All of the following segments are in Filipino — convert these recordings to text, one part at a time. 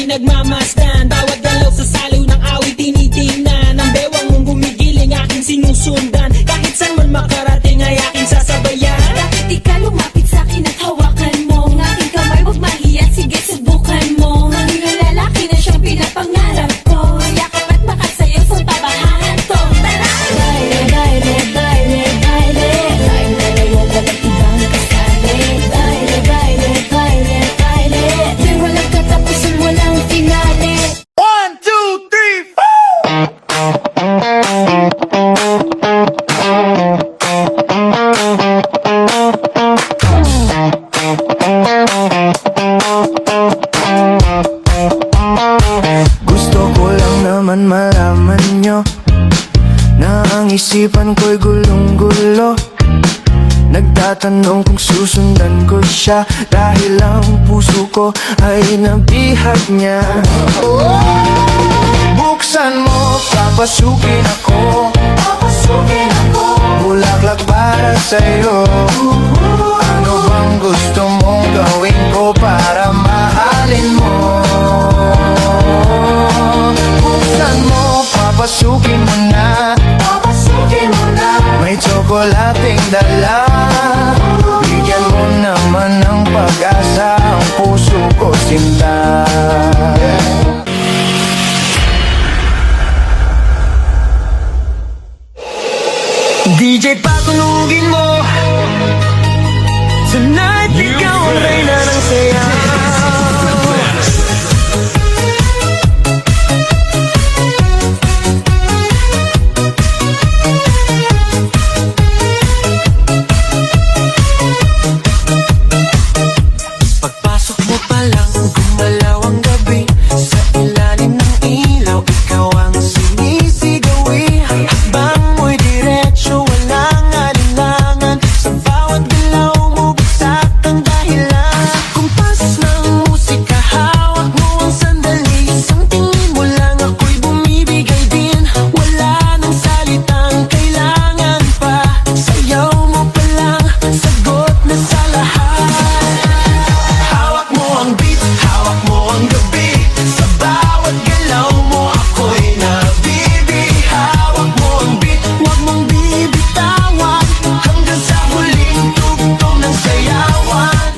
Nagmamasdan, bawat galaw sa salo ng awit tinitingnan. Ang bewang mong gumigiling aking sinusundan. Kahit saan man makarating ay aking sasabayan. Bakit di ka lumapit sa'kin at hawakan mo ang aking kamay? Huwag mahiya, sige subukan mo. Maging ang lalaki na siyang pinapangarap ko. Yakap at makasayaw sa tabahan to. Tara! Baile, baile, baile, baile. Baile, ayaw ka ba't ibang kasali? Baile, baile, baile, baile. Di walang katapusan, walang finale. 1, 2, 3, 4. Gusto ko lang naman malaman nyo na ang isipan ko'y gulong-gulo. Nagtatanong kung susundan ko siya dahil ang puso ko ay nabihag niya. Buksan mo, papasukin ako. Bulaklak para sa'yo. Ano bang gusto mong gawin ko para mahalin mo? Buksan mo, papasukin mo na. May tsokolating dala. Bigyan mo naman ng pag-asa ang puso ko, sinta. DJ, patunugin mo. Tonight, ikaw ang reyna ng saya. Pagpasok mo pa lang, gumalaw ang gabi. Sa ilalim ng ilaw, ikaw ang sinisigawi. Habang mo'y diretsyo, walang alinlangan. Sa bawat galaw mo, bagsak ang dahilan. Kumpas ng musika, hawak mo ang sandali. Isang tingin mo lang, ako'y bumibigay din. Wala nang salitang kailangan pa. Sayaw mo pa lang, sagot na sa lahat. Hawak mo ang beat, hawak mo ang gabi. Sa bawat galaw mo, ako'y nabibi. Hawak mo ang beat, huwag mong bibitawan. Hanggang sa huling tugtog ng sayawan.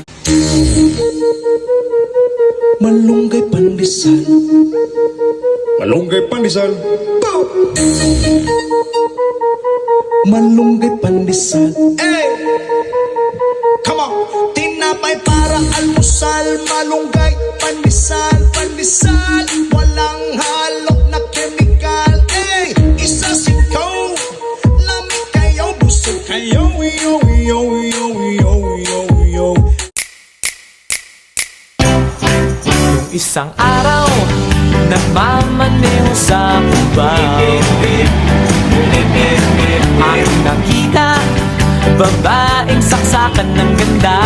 Malunggay pandesal. Malunggay pandesal. Malunggay pandesal. Hey! Come on! Tinapay para almusal. Malunggay, pandesal, pandesal. Walang halok na kemikal. Hey! Isa sikaw. Lamig kayo, busog kayo. Yo, yo, yo, yo, yo, yo. Isang araw, nagmamaneho sa Cubao. Ang nakita, babaeng saksakan ng ganda.